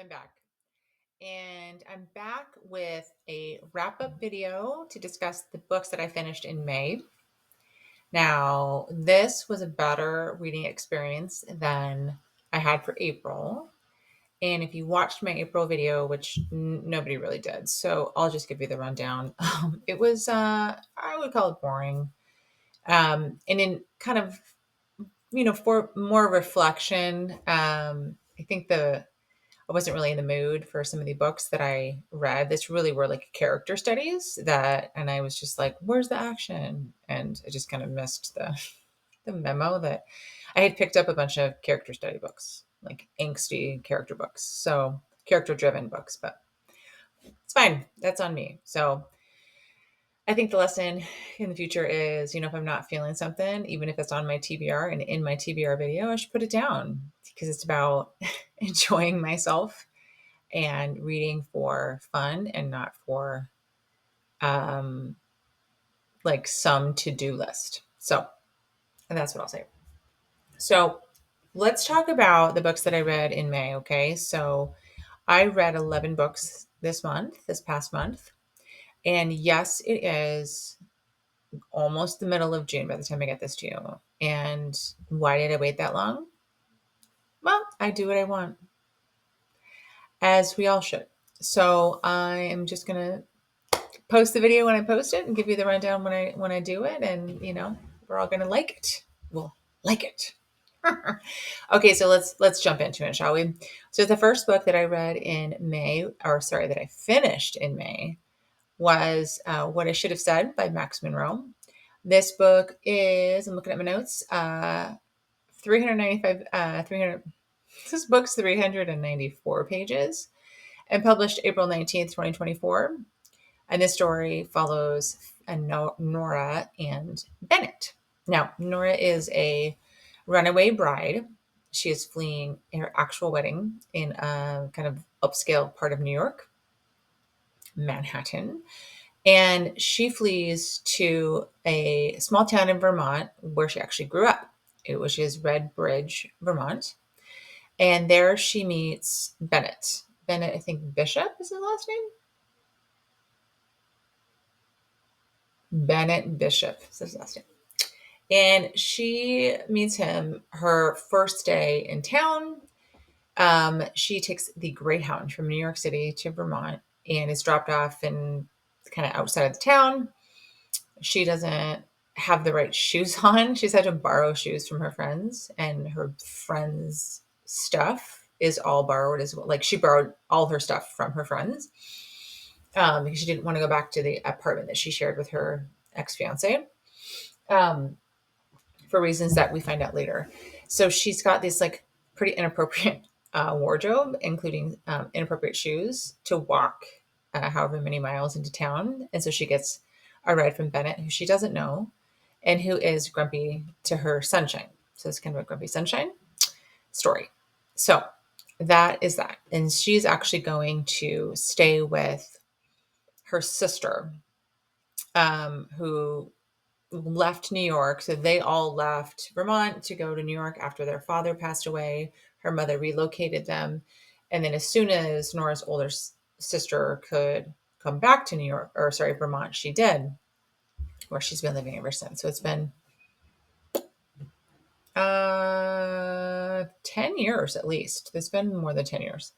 I'm back. And I'm back with a wrap up video to discuss the books that I finished in May. Now, this was a better reading experience than I had for April. And if you watched my April video, which nobody really did, so I'll just give you the rundown. It was, I would call it boring. And in kind of, for more reflection, I think I wasn't really in the mood for some of the books that I read. This really were like character studies and I was just like, where's the action? And I just kind of missed the memo that I had picked up a bunch of character study books, like angsty character books. So character driven books, but it's fine. That's on me. So I think the lesson in the future is, if I'm not feeling something, even if it's on my TBR and in my TBR video, I should put it down because it's about enjoying myself and reading for fun and not for um like some to-do list. So, and that's what I'll say. So, let's talk about the books that I read in May, okay? So, I read 11 books this past month. And yes, it is almost the middle of June by the time I get this to you. And why did I wait that long? Well, I do what I want, as we all should. So, I am just going to post the video when I post it and give you the rundown when I do it, and we're all gonna like it. We'll like it. Okay, so let's jump into it, shall we? So the first book that I read in May, or sorry, that I finished in May, was What I Should Have Said by Max Monroe. This book is, I'm looking at my notes, 395, 300. This book's 394 pages, and published April 19th, 2024. And this story follows Nora and Bennett. Now, Nora is a runaway bride. She is fleeing her actual wedding in a kind of upscale part of New York, Manhattan. And she flees to a small town in Vermont where she actually grew up, which is Red Bridge, Vermont. And there she meets Bennett. Bennett, I think Bishop is his last name. Bennett Bishop is his last name. And she meets him her first day in town. She takes the Greyhound from New York City to Vermont and is dropped off in kind of outside of the town. She doesn't have the right shoes on. She's had to borrow shoes from her friends, and her friends' stuff is all borrowed as well. Like she borrowed all her stuff from her friends because she didn't want to go back to the apartment that she shared with her ex-fiance. For reasons that we find out later. So she's got this like pretty inappropriate wardrobe, including inappropriate shoes to walk however many miles into town. And so she gets a ride from Bennett, who she doesn't know, and who is grumpy to her sunshine. So it's kind of a grumpy sunshine story. So that is that. And she's actually going to stay with her sister, who left New York. So they all left Vermont to go to New York after their father passed away. Her mother relocated them. And then as soon as Nora's older sister could come back to New York, or sorry, Vermont, she did, where she's been living ever since. So it's been 10 years at least. It's been more than 10 years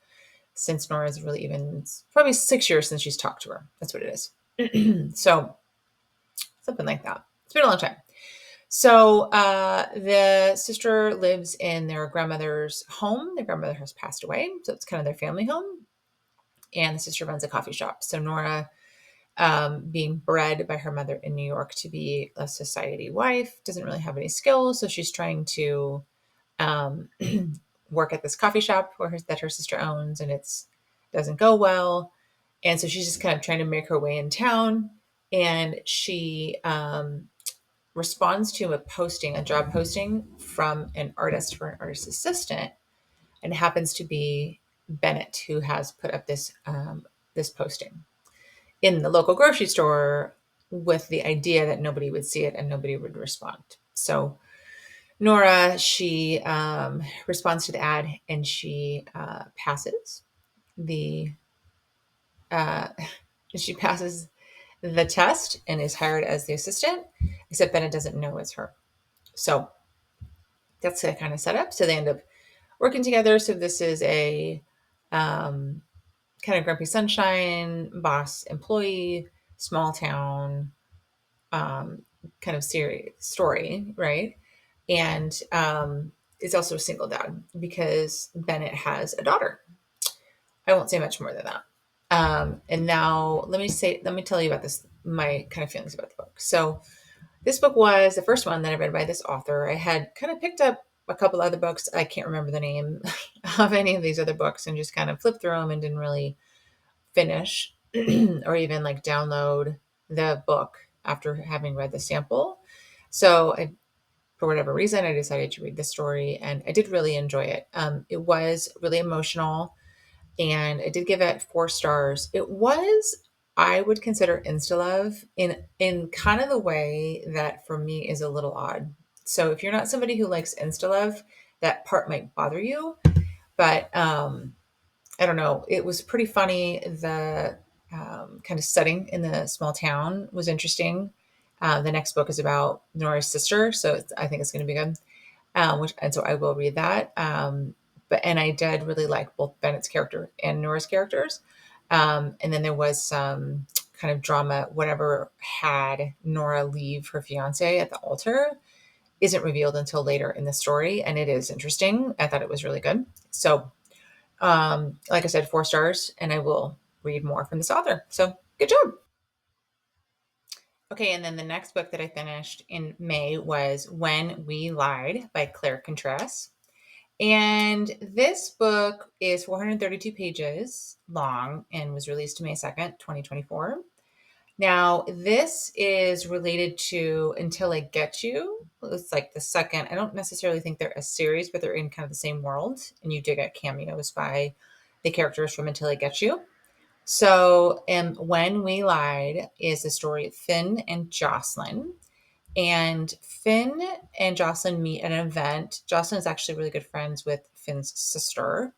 since Nora's really it's probably 6 years since she's talked to her. That's what it is. So something like that. It's been a long time. So the sister lives in their grandmother's home. Their grandmother has passed away, so it's kind of their family home. And the sister runs a coffee shop. So Nora, being bred by her mother in New York to be a society wife, doesn't really have any skills. So she's trying to work at this coffee shop that her sister owns, and it doesn't go well. And so she's just kind of trying to make her way in town. And she responds to a job posting from an artist for an artist assistant, and it happens to be Bennett who has put up this posting in the local grocery store with the idea that nobody would see it and nobody would respond. So Nora, she responds to the ad and she passes. the she passes the test and is hired as the assistant, except Bennett doesn't know it's her. So that's the kind of setup. So they end up working together. So this is a um, kind of grumpy sunshine, boss employee, small town um, kind of series story, right? And it's also a single dad because Bennett has a daughter. I won't say much more than that. And now let me tell you about this, my kind of feelings about the book. So this book was the first one that I read by this author. I had kind of picked up a couple other books. I can't remember the name of any of these other books and just kind of flipped through them and didn't really finish or even like download the book after having read the sample. So for whatever reason, I decided to read this story and I did really enjoy it. It was really emotional and I did give it 4 stars. It was, I would consider insta love in kind of the way that for me is a little odd. So if you're not somebody who likes insta love, that part might bother you. But I don't know. It was pretty funny. The kind of setting in the small town was interesting. The next book is about Nora's sister, so I think it's going to be good. And so I will read that. And I did really like both Bennett's character and Nora's characters. And then there was some kind of drama. Whatever had Nora leave her fiance at the altar isn't revealed until later in the story, and it is interesting. I thought it was really good. So like I said, 4 stars, and I will read more from this author. So good job. Okay, and then the next book that I finished in May was When We Lied by Claire Contreras. And this book is 432 pages long and was released May 2nd, 2024. Now, this is related to Until I Get You. It's like the second. I don't necessarily think they're a series, but they're in kind of the same world. And you do get cameos by the characters from Until I Get You. So, When We Lied is the story of Finn and Jocelyn. And Finn and Jocelyn meet at an event. Jocelyn is actually really good friends with Finn's sister.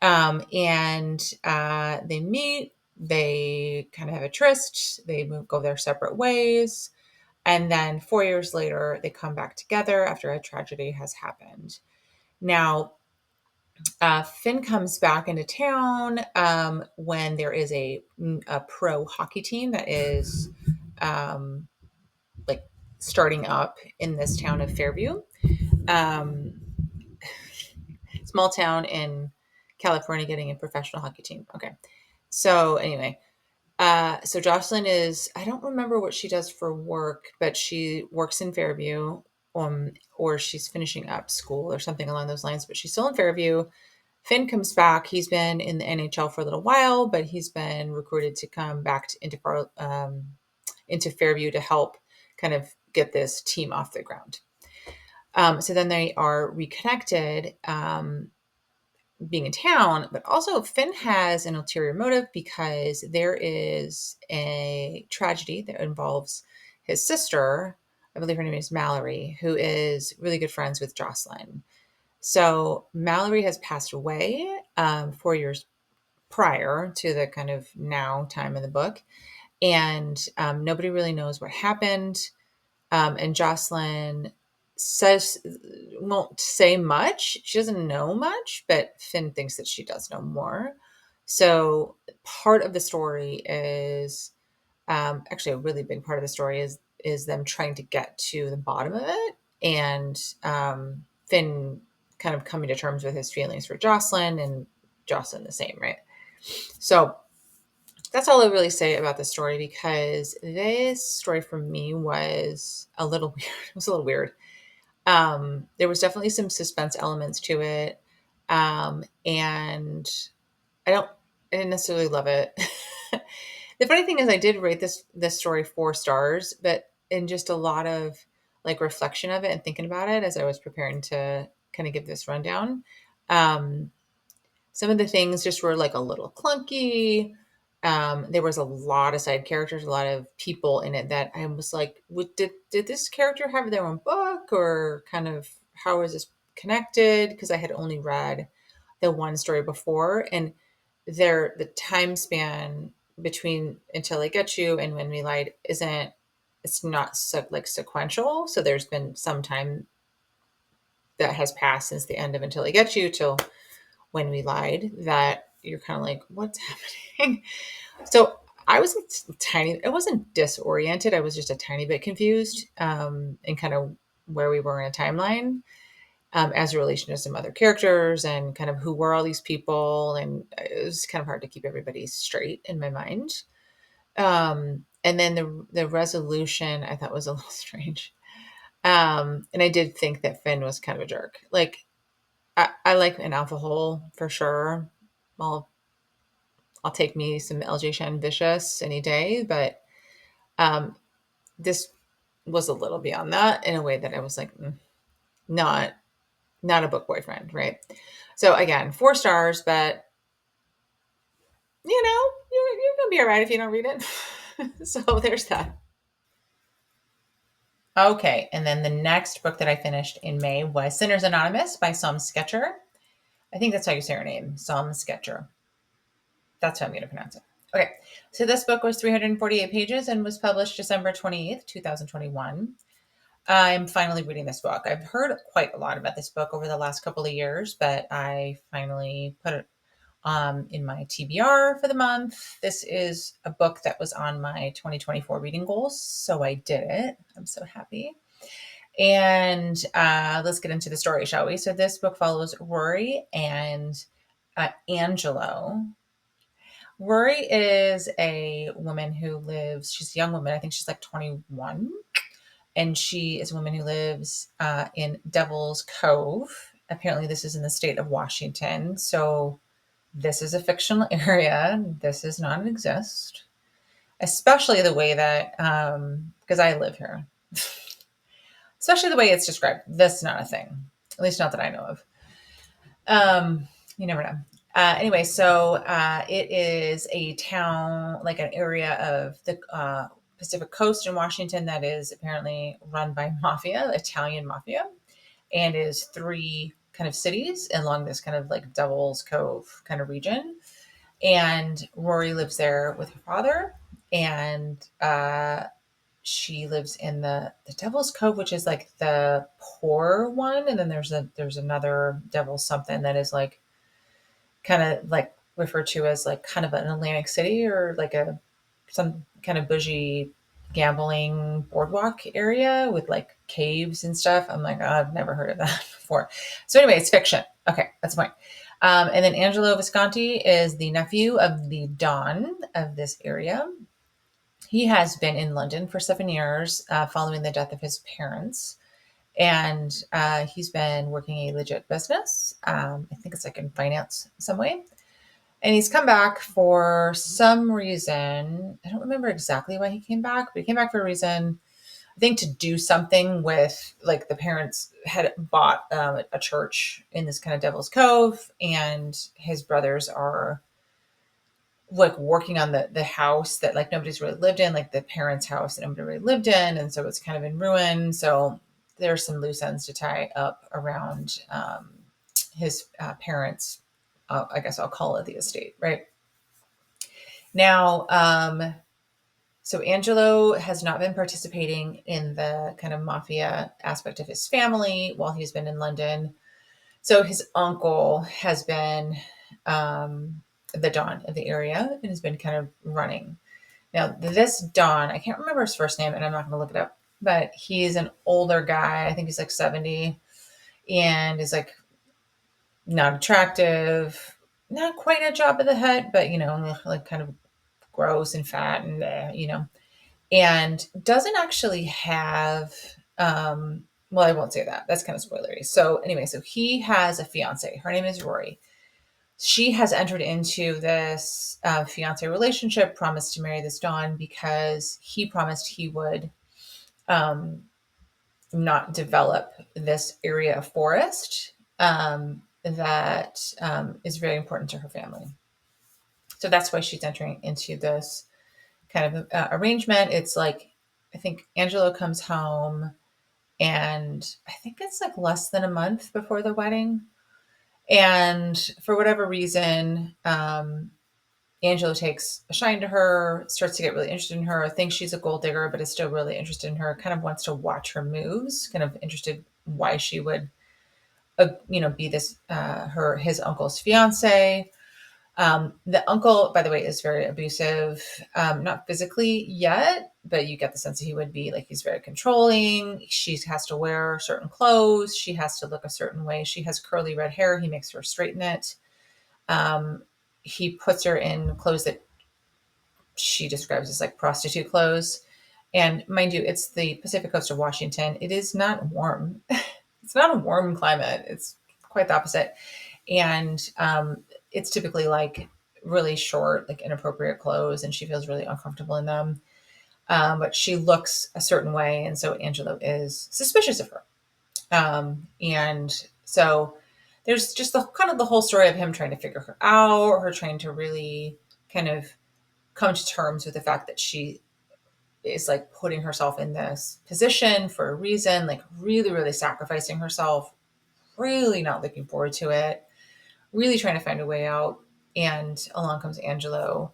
And they meet, they kind of have a tryst, they go their separate ways. And then 4 years later, they come back together after a tragedy has happened. Now, Finn comes back into town when there is a pro hockey team that is um, like starting up in this town of Fairview. Um, Small town in California getting a professional hockey team. Okay. So anyway, so Jocelyn is, I don't remember what she does for work, but she works in Fairview, or she's finishing up school or something along those lines, but she's still in Fairview. Finn comes back. He's been in the NHL for a little while, but he's been recruited to come back into Fairview to help kind of get this team off the ground. So then they are reconnected, being in town, but also Finn has an ulterior motive because there is a tragedy that involves his sister. I believe her name is Mallory, who is really good friends with Jocelyn. So Mallory has passed away 4 years prior to the kind of now time in the book. And nobody really knows what happened. And Jocelyn says won't say much. She doesn't know much, but Finn thinks that she does know more. So part of the story is actually a really big part of the story is them trying to get to the bottom of it, and Finn kind of coming to terms with his feelings for Jocelyn, and Jocelyn the same, right? So that's all I really say about the story, because this story for me was a little weird. It was a little weird. There was definitely some suspense elements to it. And I didn't necessarily love it. The funny thing is I did rate this story 4 stars, but in just a lot of like reflection of it and thinking about it as I was preparing to kind of give this rundown. Um, some of the things just were like a little clunky. There was a lot of side characters, a lot of people in it that I was like, did this character have their own book, or kind of how is this connected? Because I had only read the one story before, and the time span between Until I Get You and When We Lied it's not like sequential. So there's been some time that has passed since the end of Until I Get You till When We Lied that you're kind of like, what's happening? So I was I wasn't disoriented. I was just a tiny bit confused in kind of where we were in a timeline as a relation to some other characters and kind of who were all these people. And it was kind of hard to keep everybody straight in my mind. And then the resolution I thought was a little strange. And I did think that Finn was kind of a jerk. Like, I like an alpha hole for sure. I'll I'll take me some LJ Shen Vicious any day, but um, this was a little beyond that in a way that I was like, not not a book boyfriend, right? So again, 4 stars, but you're gonna be all right if you don't read it. So there's that. Okay, and then the next book that I finished in May was Sinners Anonymous by Sam Sketcher. I think that's how you say her name, Sam Sketcher. That's how I'm going to pronounce it. Okay, so this book was 348 pages and was published December 28th, 2021. I'm finally reading this book. I've heard quite a lot about this book over the last couple of years, but I finally put it in my TBR for the month. This is a book that was on my 2024 reading goals, so I did it. I'm so happy. And let's get into the story, shall we? So this book follows Rory and Angelo. Rory is a woman who lives, she's a young woman. I think she's like 21. And she is a woman who lives in Devil's Cove. Apparently, this is in the state of Washington. So this is a fictional area. This does not exist. Especially the way that, because I live here, especially the way it's described. This is not a thing, at least not that I know of. You never know. Anyway, so it is a town, like an area of the Pacific Coast in Washington that is apparently run by mafia, Italian mafia, and is 3 kind of cities along this kind of like Devil's Cove kind of region. And Rory lives there with her father, and she lives in the Devil's Cove, which is like the poor one, and then there's another Devil's something that is like kind of like referred to as like kind of an Atlantic City or like some kind of bougie gambling boardwalk area with like caves and stuff. I'm like, oh, I've never heard of that before. So anyway, it's fiction. Okay, that's the point. And then Angelo Visconti is the nephew of the Don of this area. He has been in London for 7 years following the death of his parents. And he's been working a legit business. I think it's like in finance some way. And he's come back for some reason. I don't remember exactly why he came back, but he came back for a reason. I think to do something with, like, the parents had bought a church in this kind of Devil's Cove, and his brothers are like working on the house that like nobody's really lived in, like the parents' house that nobody really lived in, and so it's kind of in ruin. So there's some loose ends to tie up around his parents. I guess I'll call it the estate, right? Now, so Angelo has not been participating in the kind of mafia aspect of his family while he's been in London. So his uncle has been the Don of the area and has been kind of running. Now, this Don, I can't remember his first name and I'm not going to look it up, but he's an older guy. I think he's like 70 and is like not attractive, not quite a Job of the Hutt, but like kind of gross and fat and and doesn't actually have well, I won't say that. That's kind of spoilery. So anyway, so he has a fiance. Her name is Rory. She has entered into this fiance relationship, promised to marry this Don because he promised he would not develop this area of forest that is very important to her family. So that's why she's entering into this kind of arrangement. It's like, I think Angelo comes home and I think it's like less than a month before the wedding. And for whatever reason, Angelo takes a shine to her, starts to get really interested in her, thinks she's a gold digger, but is still really interested in her, kind of wants to watch her moves, kind of interested why she would, be this, his uncle's fiance. The uncle, by the way, is very abusive, not physically yet, but you get the sense that he would be like, he's very controlling. She has to wear certain clothes. She has to look a certain way. She has curly red hair. He makes her straighten it. Um, he puts her in clothes that she describes as like prostitute clothes. And mind you, it's the Pacific coast of Washington. It is not warm. It's not a warm climate. It's quite the opposite. And it's typically like really short, like inappropriate clothes, and she feels really uncomfortable in them. But she looks a certain way, and so Angelo is suspicious of her. And so there's just the kind of the whole story of him trying to figure her out, her trying to really kind of come to terms with the fact that she is like putting herself in this position for a reason, like really, really sacrificing herself, really not looking forward to it, really trying to find a way out. And along comes Angelo,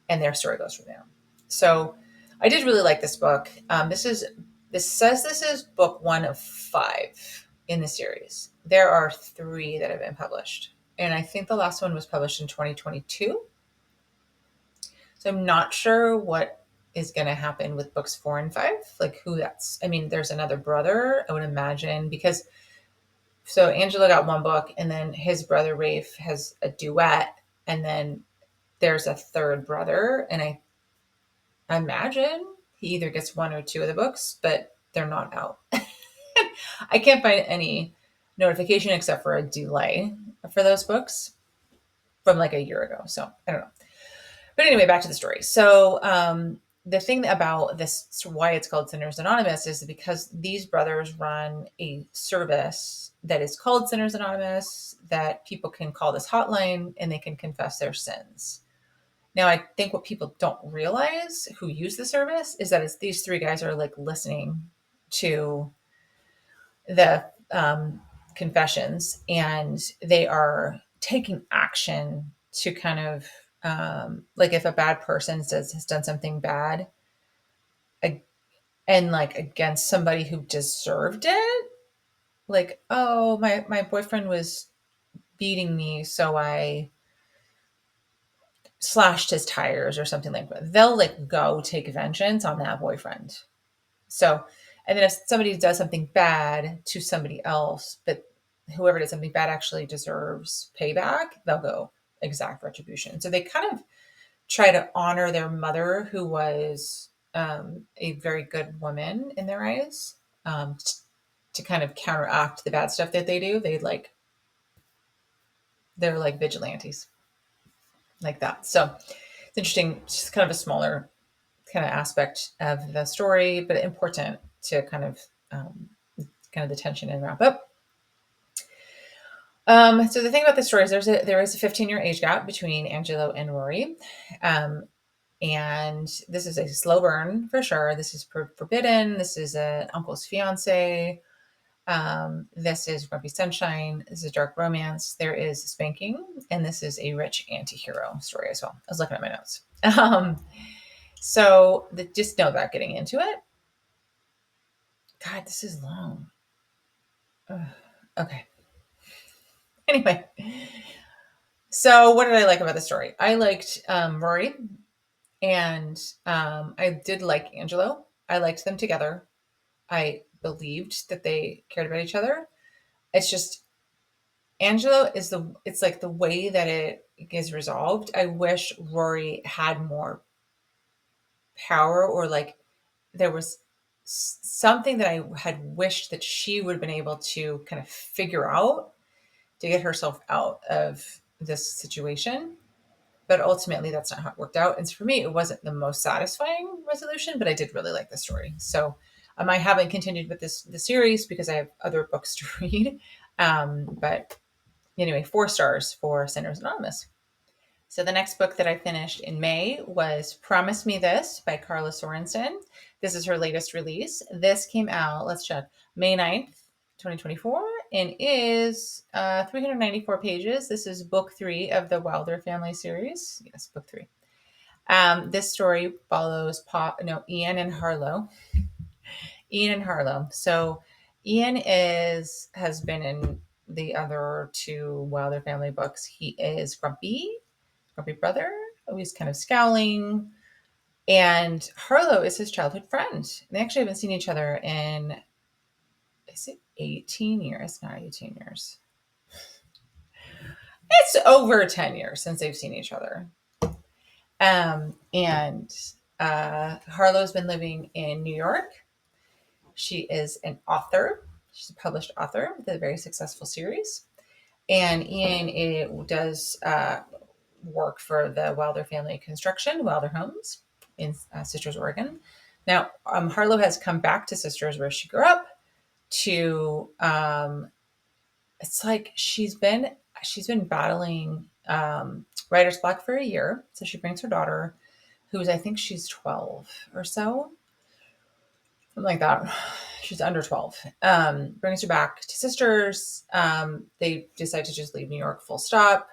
and their story goes from there. So I did really like this book. This is book 1 of 5 in the series. There are 3 that have been published, and I think the last one was published in 2022. So I'm not sure what is going to happen with books 4 and 5, like who that's. I mean, there's another brother, I would imagine, because so Angelo got 1 book, and then his brother Rafe has a duet, and then there's a 3rd brother, and I imagine he either gets 1 or 2 of the books, but they're not out. I can't find any notification except for a delay for those books from like a year ago. So I don't know. But anyway, back to the story. So the thing about this, why it's called Sinners Anonymous, is because these brothers run a service that is called Sinners Anonymous, that people can call this hotline and they can confess their sins. Now, I think what people don't realize who use the service is that it's these 3 guys are like listening to the confessions, and they are taking action to kind of like if a bad person has done something bad and like against somebody who deserved it, like, oh, my boyfriend was beating me, so I slashed his tires or something like that. They'll like go take vengeance on that boyfriend. So, and then if somebody does something bad to somebody else, but whoever did something bad actually deserves payback, they'll go exact retribution. So they kind of try to honor their mother, who was a very good woman in their eyes, to kind of counteract the bad stuff that they do. They're like vigilantes like that. So it's interesting, just kind of a smaller kind of aspect of the story, but important to kind of the tension and wrap up. So the thing about the story is there is a 15-year age gap between Angelo and Rory. And this is a slow burn for sure. This is forbidden. This is an uncle's fiance. This is Grumpy Sunshine. This is a dark romance. There is spanking, and this is a rich anti-hero story as well. I was looking at my notes. So just know that getting into it. God, this is long. Ugh. Okay. Anyway, so what did I like about the story? I liked Rory, and I did like Angelo. I liked them together. I believed that they cared about each other. It's just Angelo is it's like the way that it is resolved. I wish Rory had more power, or like there was something that I had wished that she would have been able to kind of figure out to get herself out of this situation. But ultimately, that's not how it worked out. And for me, it wasn't the most satisfying resolution, but I did really like the story. So I haven't continued with the series because I have other books to read. But anyway, 4 stars for Sinners Anonymous. So the next book that I finished in May was Promise Me This by Karla Sorenson. This is her latest release. This came out, let's check, May 9th, 2024. and is 394 pages. This is book 3 of the Wilder family series. Yes, book 3. This story follows Ian and Harlow. Ian and Harlow. So Ian has been in the other 2 Wilder family books. He is grumpy brother, always kind of scowling. And Harlow is his childhood friend. They actually haven't seen each other in, is it 18 years? Not 18 years. It's over 10 years since they've seen each other. And Harlow's been living in New York. She is an author. She's a published author with a very successful series. And Ian does work for the Wilder family construction, Wilder Homes in Sisters, Oregon. Now, Harlow has come back to Sisters where she grew up to, it's like she's been battling writer's block for a year. So she brings her daughter, I think she's 12 or so, something like that. She's under 12. Brings her back to Sisters. They decide to just leave New York full stop.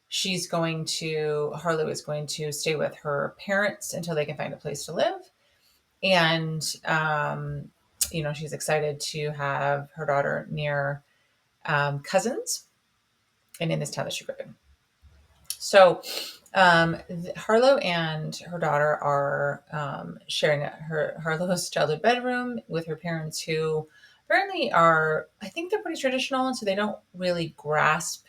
Harlow is going to stay with her parents until they can find a place to live. And, she's excited to have her daughter near cousins and in this town that she grew up in. So Harlow and her daughter are sharing Harlow's childhood bedroom with her parents, who apparently I think they're pretty traditional, and so they don't really grasp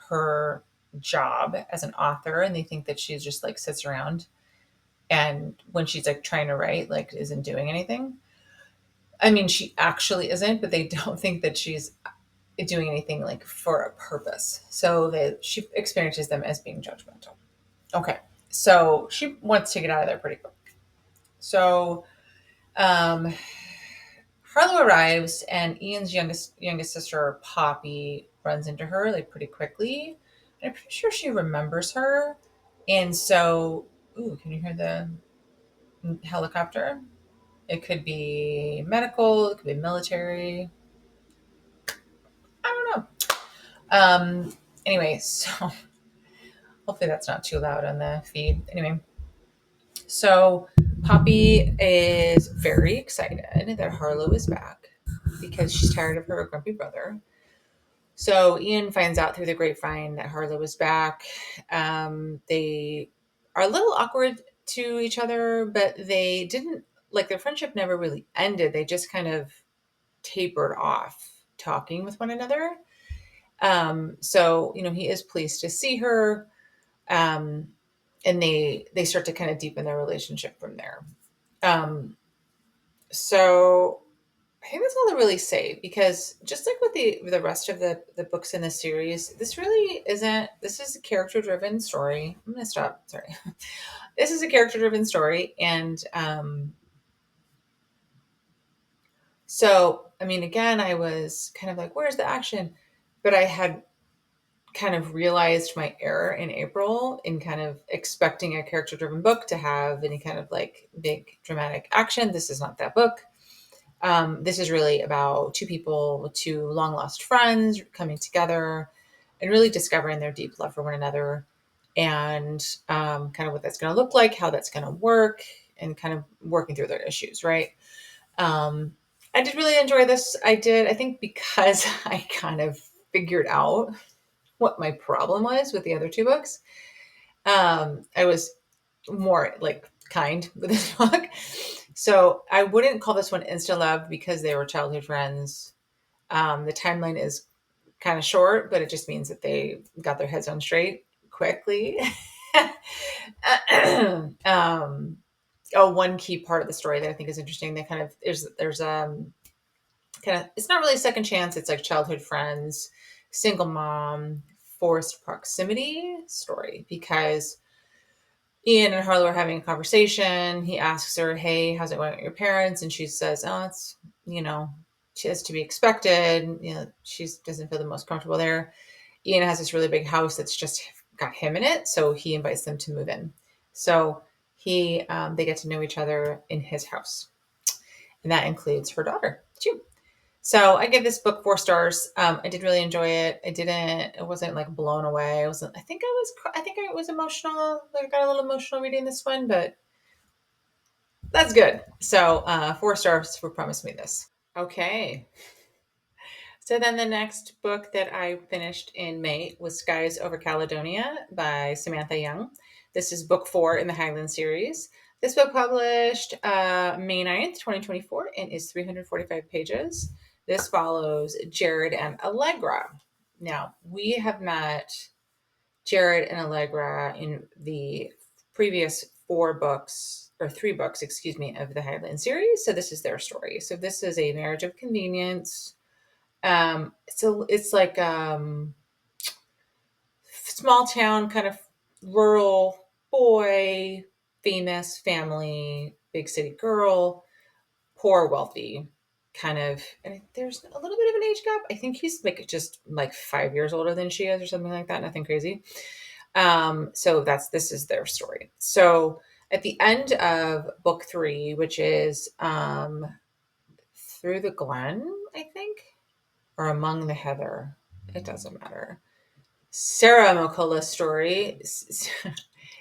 her job as an author, and they think that she's just like sits around and when she's like trying to write, like isn't doing anything. I mean, she actually isn't, but they don't think that she's doing anything like for a purpose. So she experiences them as being judgmental. Okay. So she wants to get out of there pretty quick. So Harlow arrives, and Ian's youngest sister, Poppy, runs into her like pretty quickly. And I'm pretty sure she remembers her. And so, can you hear the helicopter? It could be medical, it could be military. I don't know. Anyway, so hopefully that's not too loud on the feed. Anyway, so Poppy is very excited that Harlow is back because she's tired of her grumpy brother. So Ian finds out through the grapevine that Harlow is back. They are a little awkward to each other, but they didn't, like, their friendship never really ended. They just kind of tapered off talking with one another. So, he is pleased to see her. And they start to kind of deepen their relationship from there. So I think that's all to really say, because just like with the rest of the books in the series, this is a character driven story. I'm gonna stop. Sorry. This is a character driven story. And so, I mean, again, I was kind of like, where's the action? But I had kind of realized my error in April in kind of expecting a character driven book to have any kind of like big dramatic action. This is not that book. This is really about 2 long lost friends coming together and really discovering their deep love for one another, and kind of what that's going to look like, how that's going to work, and kind of working through their issues. Right. I did really enjoy this. I think because I kind of figured out what my problem was with the other 2 books. I was more like kind with this book. So I wouldn't call this one insta love because they were childhood friends. The timeline is kind of short, but it just means that they got their heads on straight quickly. One key part of the story that I think is interesting, they kind of, there's kind of, it's not really a second chance. It's like childhood friends, single mom, forced proximity story, because Ian and Harlow are having a conversation. He asks her, hey, how's it going with your parents? And she says, oh, it's, she has to be expected. She doesn't feel the most comfortable there. Ian has this really big house that's just got him in it. So he invites them to move in. So they get to know each other in his house. And that includes her daughter too. So I give this book 4 stars. I did really enjoy it. It wasn't like blown away. I think I was emotional. Like I got a little emotional reading this one, but that's good. So 4 stars for Promise Me This. Okay. So then the next book that I finished in May was Skies Over Caledonia by Samantha Young. This is book 4 in the Highland series. This book published May 9th, 2024, and is 345 pages. This follows Jared and Allegra. Now, we have met Jared and Allegra in the previous 4 books, or 3 books, excuse me, of the Highland series. So this is their story. So this is a marriage of convenience. So it's like small town, kind of rural boy, famous family, big city girl, poor, wealthy, kind of. And there's a little bit of an age gap. I think he's like just like 5 years older than she is, or something like that. Nothing crazy. So this is their story. So at the end of book 3, which is Through the Glen, I think, or Among the Heather, it doesn't matter. Sarah Mokola's story.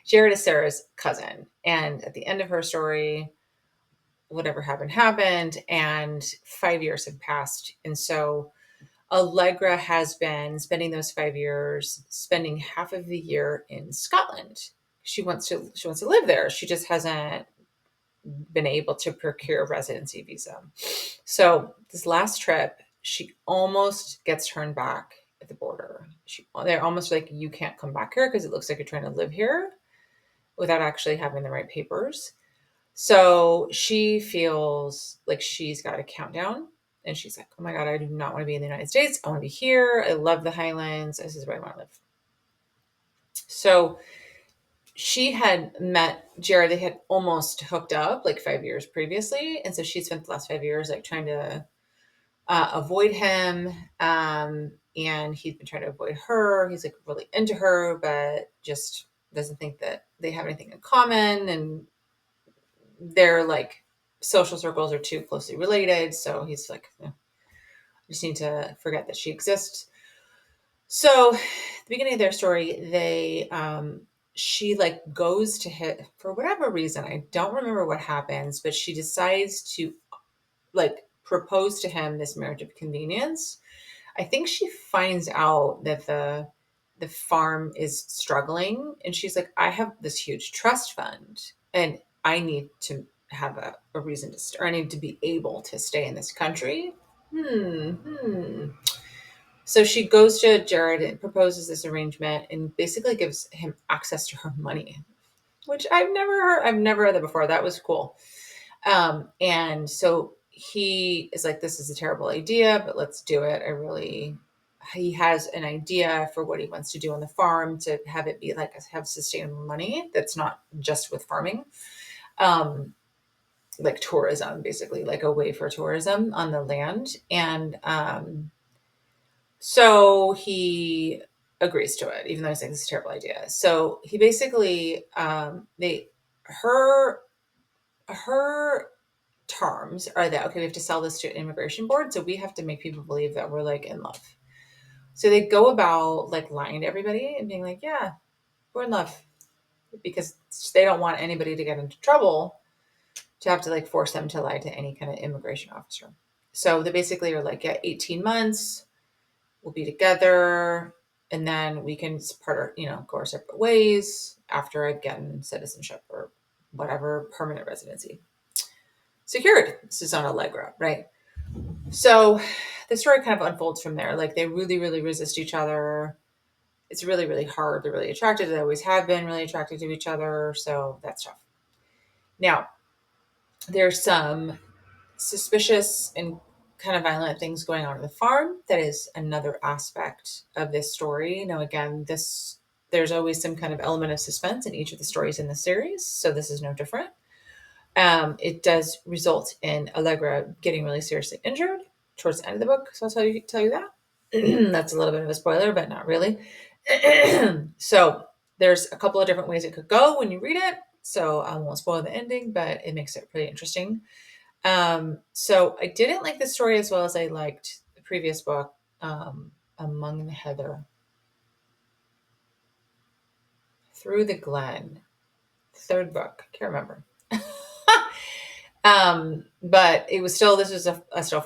Jared is Sarah's cousin, and at the end of her story, whatever happened, and 5 years have passed, and so Allegra has been spending those 5 years, spending half of the year in Scotland. She wants to live there. She just hasn't been able to procure a residency visa. So this last trip, she almost gets turned back at the border. They're almost like, you can't come back here because it looks like you're trying to live here without actually having the right papers. So she feels like she's got a countdown, and she's like, oh my God, I do not want to be in the United States. I want to be here. I love the Highlands. This is where I want to live. So she had met Jared. They had almost hooked up like 5 years previously. And so she spent the last 5 years like trying to avoid him. And he's been trying to avoid her. He's like really into her, but just doesn't think that they have anything in common. And their like social circles are too closely related. So he's like, I just need to forget that she exists. So at the beginning of their story, she like goes to hit for whatever reason. I don't remember what happens, but she decides to like propose to him this marriage of convenience. I think she finds out that the farm is struggling, and she's like, I have this huge trust fund, and I need to have a reason to start. I need to be able to stay in this country. So she goes to Jared and proposes this arrangement and basically gives him access to her money, which I've never heard that before. That was cool. And so he is like, this is a terrible idea, but let's do it. He has an idea for what he wants to do on the farm to have it be like, have sustainable money that's not just with farming. Like tourism, basically, like a way for tourism on the land. And so he agrees to it, even though he's like, this is a terrible idea. So he basically, her terms are that, okay, we have to sell this to an immigration board. So we have to make people believe that we're like in love. So they go about like lying to everybody and being like, yeah, we're in love, because they don't want anybody to get into trouble to have to like force them to lie to any kind of immigration officer. So they basically are like, yeah, 18 months, we'll be together, and then we can go our separate ways after I've gotten citizenship or whatever permanent residency secured. This is on Allegra, right? So the story kind of unfolds from there. Like they really, really resist each other. It's really, really hard. They're really attracted. They always have been really attracted to each other. So that's tough. Now, there's some suspicious and kind of violent things going on the farm. That is another aspect of this story. Now, again, there's always some kind of element of suspense in each of the stories in the series. So this is no different. It does result in Allegra getting really seriously injured towards the end of the book. So I'll tell you that. That's a little bit of a spoiler, but not really. So there's a couple of different ways it could go when you read it. So I won't spoil the ending, but it makes it pretty interesting. So I didn't like the story as well as I liked the previous book, Among the Heather. Through the Glen. Third book. Can't remember. But it was still, this was a still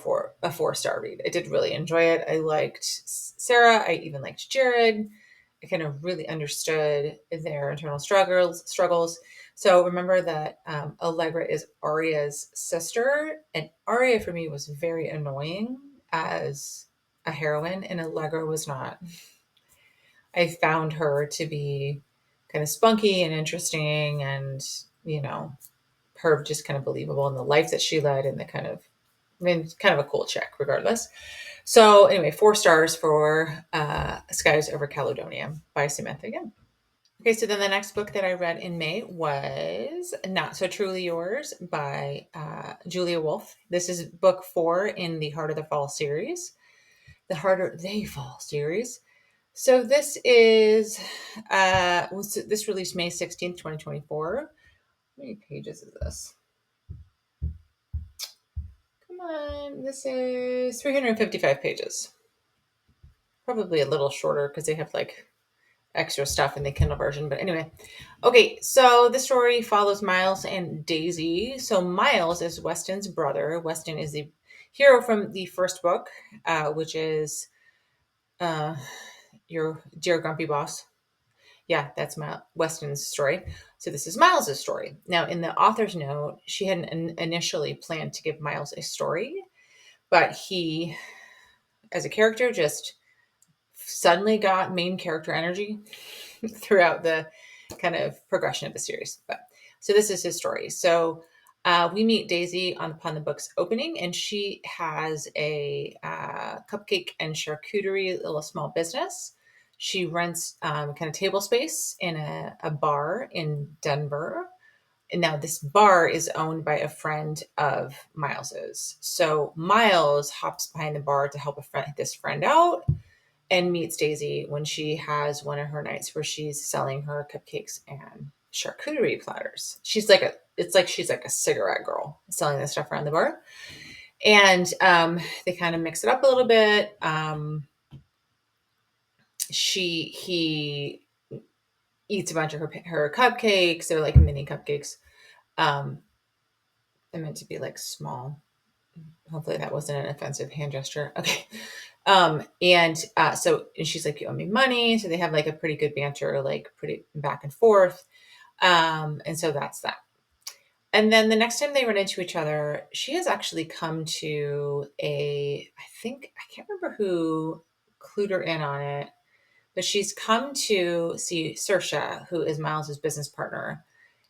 a 4-star read. I did really enjoy it. I liked Sarah. I even liked Jared. I kind of really understood their internal struggles. So remember that Allegra is Aria's sister, and Aria for me was very annoying as a heroine, and Allegra was not. I found her to be kind of spunky and interesting, and you know, her just kind of believable in the life that she led, and the kind of, I mean, kind of a cool chick regardless. So anyway, 4 stars for Skies Over Caledonia by Samantha again. Okay, so then the next book that I read in May was Not So Truly Yours by Julia Wolf. This is book 4 in the Heart of the Fall series, the Harder They Fall series. So this is this released May 16th, 2024. How many pages is this? Come on, this is 355 pages. Probably a little shorter because they have like extra stuff in the Kindle version. But anyway, okay, so the story follows Miles and Daisy. So Miles is Weston's brother. Weston is the hero from the first book, which is uh, Your Dear Grumpy Boss. Yeah, that's Weston's story. So this is Miles's story. Now, in the author's note, she had initially planned to give Miles a story, but he, as a character, just suddenly got main character energy throughout the kind of progression of the series. But so this is his story. So we meet Daisy upon the book's opening, and she has a cupcake and charcuterie little small business. She rents kind of table space in a bar in Denver. And now this bar is owned by a friend of Miles's. So Miles hops behind the bar to help this friend out, and meets Daisy when she has one of her nights where she's selling her cupcakes and charcuterie platters. It's like she's like a cigarette girl selling this stuff around the bar. And they kind of mix it up a little bit. He eats a bunch of her cupcakes. They're like mini cupcakes. They're meant to be like small. Hopefully that wasn't an offensive hand gesture. Okay. And she's like, you owe me money. So they have like a pretty good banter, like pretty back and forth. And so that's that. And then the next time they run into each other, she has actually come to I can't remember who clued her in on it, but she's come to see Saoirse, who is Miles's business partner.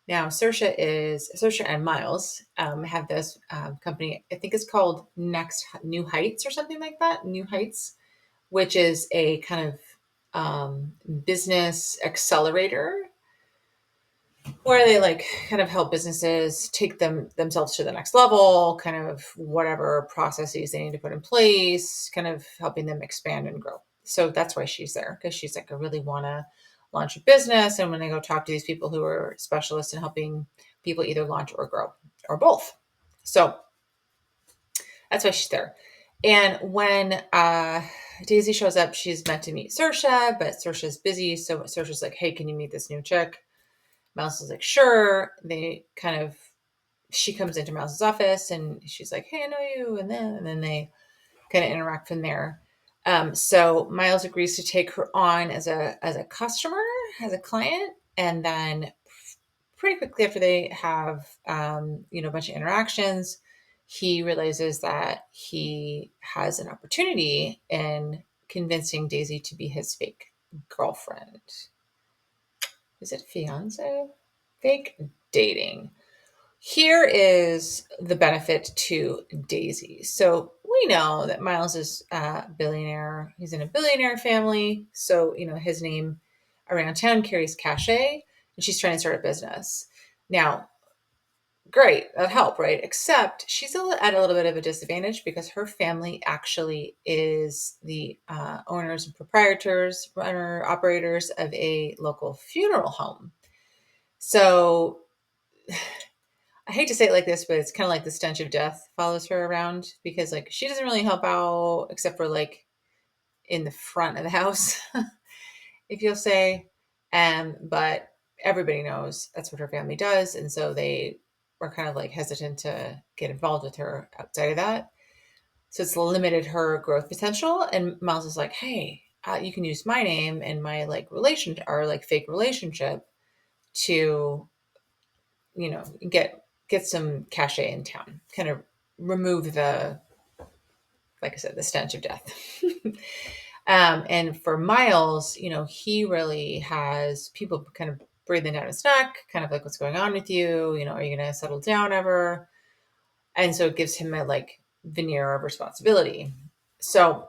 Now, Saoirse and Miles have this company. I think it's called New Heights or something like that. New Heights, which is a kind of business accelerator where they like kind of help businesses take themselves to the next level, kind of whatever processes they need to put in place, kind of helping them expand and grow. So that's why she's there, because she's like, I really want to launch a business. And when I go talk to these people who are specialists in helping people either launch or grow or both. So that's why she's there. And when Daisy shows up, she's meant to meet Saoirse, but Saoirse's busy. So Saoirse's like, hey, can you meet this new chick? Mouse is like, sure. She comes into Mouse's office and she's like, hey, I know you. And then they kind of interact from there. So Miles agrees to take her on as a customer, as a client. And then pretty quickly after they have, a bunch of interactions, he realizes that he has an opportunity in convincing Daisy to be his fake girlfriend. Is it fiance? Fake dating. Here is the benefit to Daisy. So we know that Miles is a billionaire. He's in a billionaire family. So, his name around town carries cachet, and she's trying to start a business. Now, great, that'd help, right? Except she's at a little bit of a disadvantage because her family actually is the owners and proprietors, operators of a local funeral home. So I hate to say it like this, but it's kind of like the stench of death follows her around because like she doesn't really help out except for like in the front of the house, if you'll say. But everybody knows that's what her family does, and so they were kind of like hesitant to get involved with her outside of that. So it's limited her growth potential. And Miles is like, "Hey, you can use my name and my like relation or like fake relationship to, you know, get some cachet in town, kind of remove the, like I said, the stench of death." And for Miles, you know, he really has people kind of breathing down his neck, kind of like, what's going on with you? You know, are you going to settle down ever? And so it gives him a like veneer of responsibility. So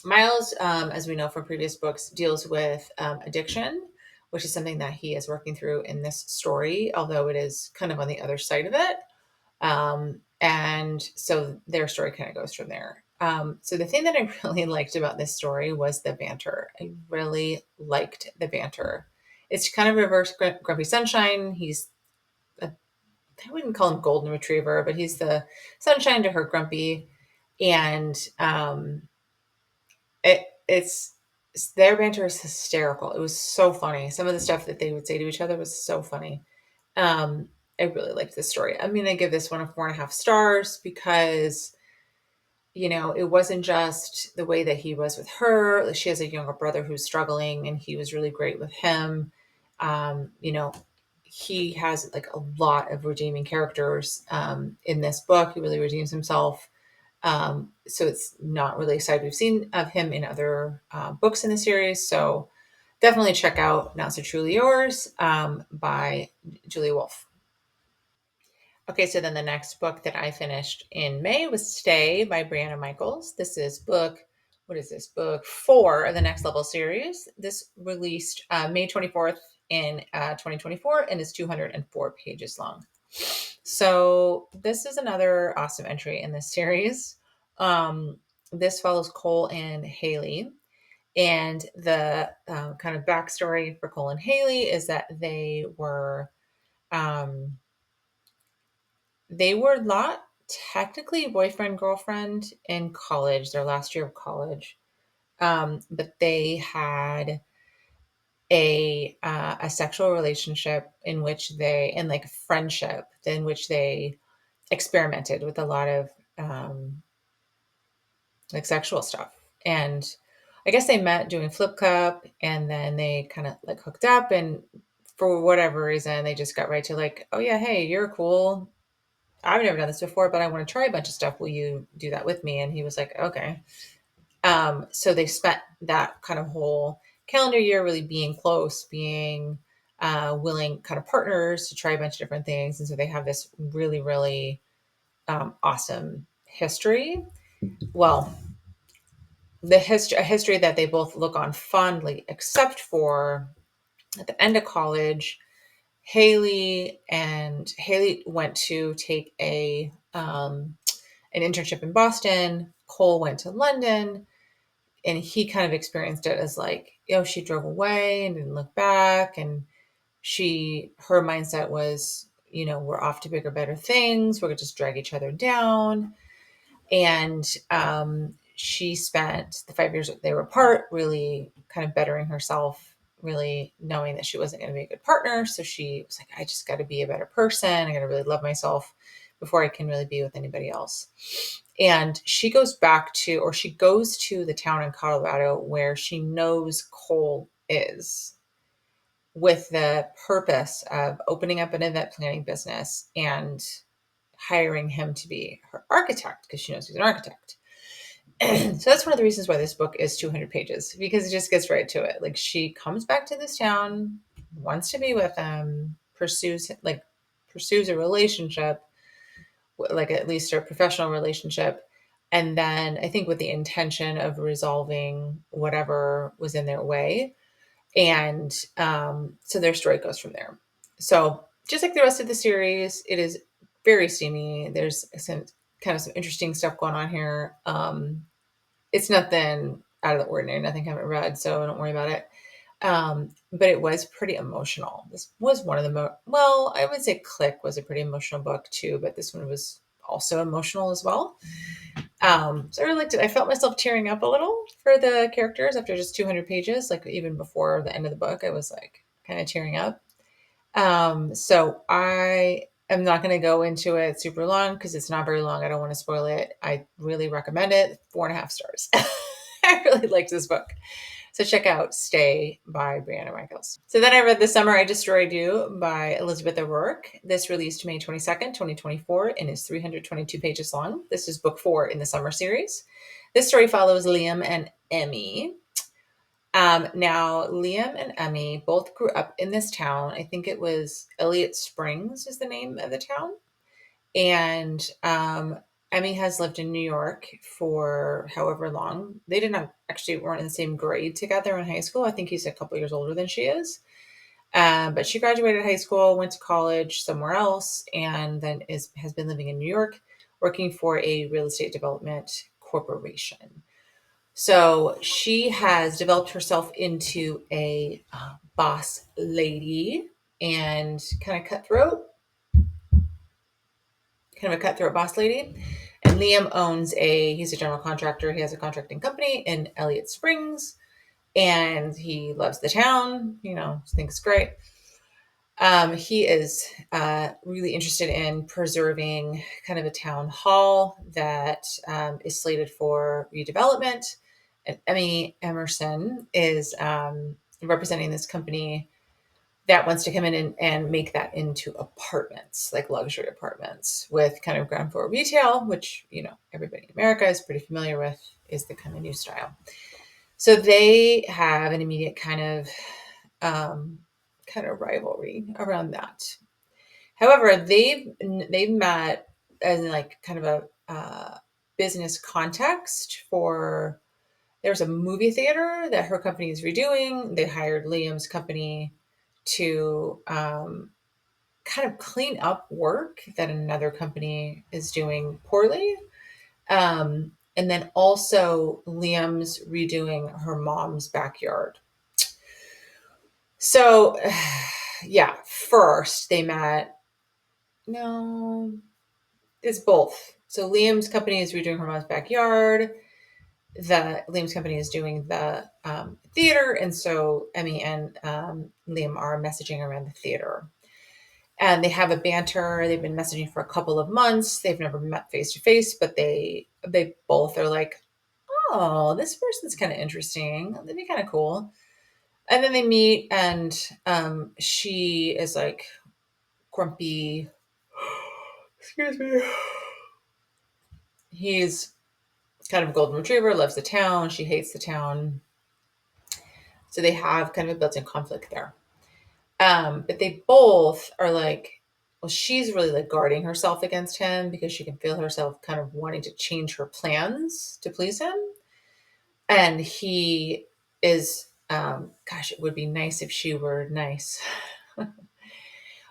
Miles, as we know from previous books, deals with addiction, which is something that he is working through in this story, although it is kind of on the other side of it. And so their story kind of goes from there. So the thing that I really liked about this story was the banter. I really liked the banter. It's kind of reverse Grumpy Sunshine. He's I wouldn't call him golden retriever, but he's the sunshine to her grumpy. And it's their banter is hysterical. It was so funny. Some of the stuff that they would say to each other was so funny. Um, I really liked this story. I'm going to give this one a 4.5 stars because, you know, it wasn't just the way that he was with her. Like, she has a younger brother who's struggling, and he was really great with him. You know, he has like a lot of redeeming characters in this book. He really redeems himself. So it's not really a side we've seen of him in other books in the series. So definitely check out Not So Truly Yours by Julia Wolf. Okay, so then the next book that I finished in May was Stay by Briana Michaels. This is what is this? Book 4 of the Next Level series. This released May 24th in 2024 and is 204 pages long. So this is another awesome entry in this series. This follows Cole and Haley. And the kind of backstory for Cole and Haley is that um, they were not technically boyfriend girlfriend in college, their last year of college, but they had a sexual relationship in which they and like a friendship in which they experimented with a lot of um, like sexual stuff. And I guess they met doing Flip Cup, and then they kind of like hooked up, and for whatever reason, they just got right to like, oh yeah, hey, you're cool. I've never done this before, but I want to try a bunch of stuff. Will you do that with me? And he was like, okay. So they spent that kind of whole calendar year really being close, being willing kind of partners to try a bunch of different things. And so they have this really, really awesome history. Well, a history that they both look on fondly, except for at the end of college, Haley went to take an internship in Boston. Cole went to London, and he kind of experienced it as like, you know, she drove away and didn't look back, and her mindset was, you know, we're off to bigger, better things. We're gonna just drag each other down. And she spent the 5 years that they were apart really kind of bettering herself, really knowing that she wasn't going to be a good partner. So she was like, I just got to be a better person. I got to really love myself before I can really be with anybody else. And she goes to the town in Colorado where she knows Cole is, with the purpose of opening up an event planning business and hiring him to be her architect because she knows he's an architect. So that's one of the reasons why this book is 200 pages, because it just gets right to it. Like, she comes back to this town, wants to be with him, pursues a relationship, like at least a professional relationship, and then I think with the intention of resolving whatever was in their way. And so their story goes from there. So just like the rest of the series, it is very steamy. There's some interesting stuff going on here. It's nothing out of the ordinary, nothing I haven't read, so don't worry about it. But it was pretty emotional. This was one of the well, I would say Click was a pretty emotional book too, but this one was also emotional as well. So I really liked it. I felt myself tearing up a little for the characters after just 200 pages. Like even before the end of the book, I was like kind of tearing up. So I am not going to go into it super long because it's not very long. I don't want to spoil it. I really recommend it. 4.5 stars. I really liked this book. So check out Stay by Briana. So then I read The Summer I Destroyed You by Elizabeth O'Rourke. This released May 22nd, 2024, and is 322 pages long. This is book 4 in the summer series. This story follows Liam and Emmy. Now, Liam and Emmy both grew up in this town. I think it was Elliott Springs is the name of the town. And Emmy has lived in New York for however long. They did not actually weren't in the same grade together in high school. I think he's a couple years older than she is. But she graduated high school, went to college somewhere else, and then has been living in New York, working for a real estate development corporation. So she has developed herself into a boss lady and kind of a cutthroat boss lady. And Liam he's a general contractor. He has a contracting company in Elliott Springs and he loves the town, thinks it's great. He is really interested in preserving kind of a town hall that is slated for redevelopment. And Emmy Emerson is representing this company that wants to come in and make that into apartments, like luxury apartments with kind of ground floor retail, which, everybody in America is pretty familiar with, is the kind of new style. So they have an immediate kind of rivalry around that. However, they've met as in like kind of a business context for there's a movie theater that her company is redoing. They hired Liam's company to kind of clean up work that another company is doing poorly. And then also Liam's redoing her mom's backyard. So, yeah, first they met. No, it's both. So Liam's company is redoing her mom's backyard. Liam's company is doing the theater, and so Emmy and Liam are messaging around the theater. And they have a banter. They've been messaging for a couple of months. They've never met face to face, but they both are like, "Oh, this person's kind of interesting. That'd be kind of cool." And then they meet, and she is like grumpy. Excuse me. He's kind of a golden retriever, loves the town. She hates the town. So they have kind of a built-in conflict there. But they both are like, well, she's really like guarding herself against him because she can feel herself kind of wanting to change her plans to please him. And he is, gosh, it would be nice if she were nice,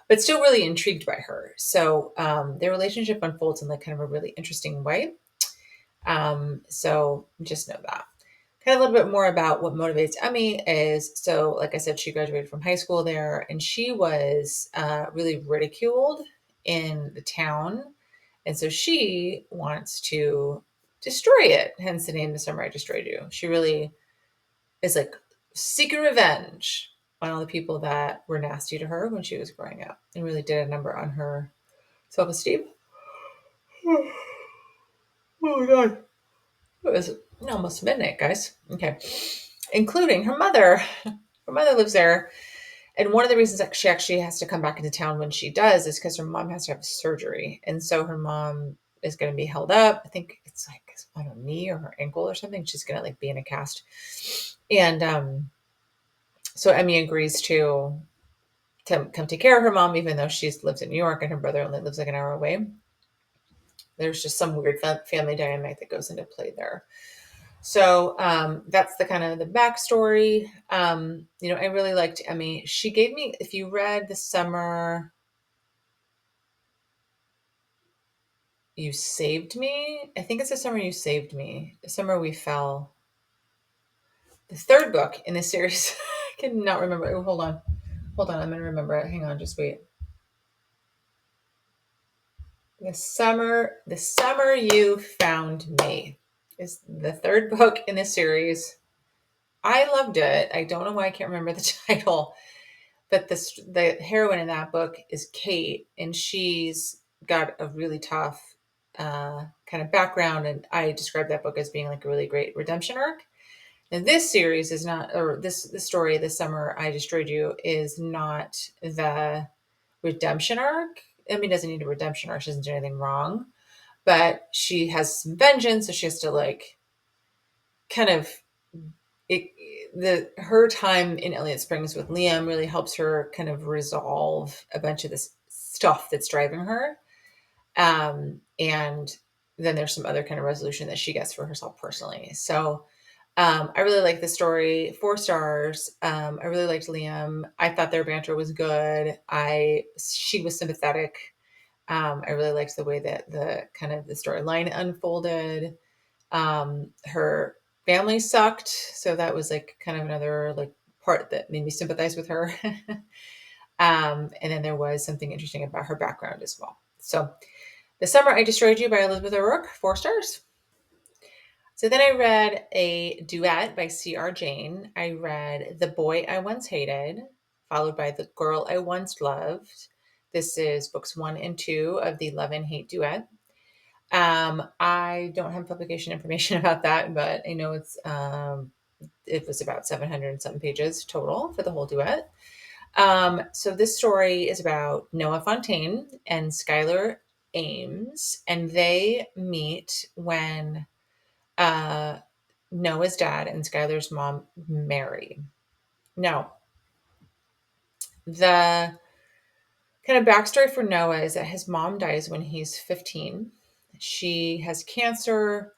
but still really intrigued by her. So their relationship unfolds in like kind of a really interesting way. So just know that. Kind of a little bit more about what motivates Emmy is, so like I said, she graduated from high school there and she was really ridiculed in the town. And so she wants to destroy it, hence the name The Summer I Destroyed You. She really is like seeking revenge on all the people that were nasty to her when she was growing up and really did a number on her self-esteem. Oh my God. It was almost midnight, guys. Okay. Including her mother. Her mother lives there. And one of the reasons that she actually has to come back into town when she does is because her mom has to have surgery. And so her mom is going to be held up. I think it's like on her knee or her ankle or something. She's going to like be in a cast. And so Emmy agrees to come take care of her mom, even though she lives in New York and her brother only lives like an hour away. There's just some weird family dynamic that goes into play there. So that's the kind of the backstory. I really liked Emmy. She gave me, if you read The Summer You Saved Me, I think it's The Summer You Saved Me, The Summer We Fell. The third book in the series. cannot remember. Oh, hold on. Hold on. I'm going to remember it. Hang on. Just wait. The Summer You Found Me is the third book in this series. I loved it. I don't know why I can't remember the title, but the heroine in that book is Kate, and she's got a really tough kind of background, and I describe that book as being like a really great redemption arc. And this series is not, or this story, This Summer I Destroyed You, is not the redemption arc. I mean, doesn't need a redemption arc. She doesn't do anything wrong, but she has some vengeance, so she has to like kind of it. Her time in Elliott Springs with Liam really helps her kind of resolve a bunch of this stuff that's driving her, and then there's some other kind of resolution that she gets for herself personally. So I really like the story. 4 stars. I really liked Liam. I thought their banter was good. She was sympathetic. I really liked the way that the kind of the storyline unfolded. Her family sucked, so that was like kind of another like part that made me sympathize with her. And then there was something interesting about her background as well. So, The Summer I Destroyed You by Elizabeth O'Rourke, 4 stars. So then I read a duet by C.R. Jane. I read The Boy I Once Hated, followed by The Girl I Once Loved. This is books 1 and 2 of the Love and Hate duet. I don't have publication information about that, but I know it was about 700 and some pages total for the whole duet. So this story is about Noah Fontaine and Skylar Ames, and they meet when Noah's dad and Skylar's mom marry. Now, the kind of backstory for Noah is that his mom dies when he's 15. She has cancer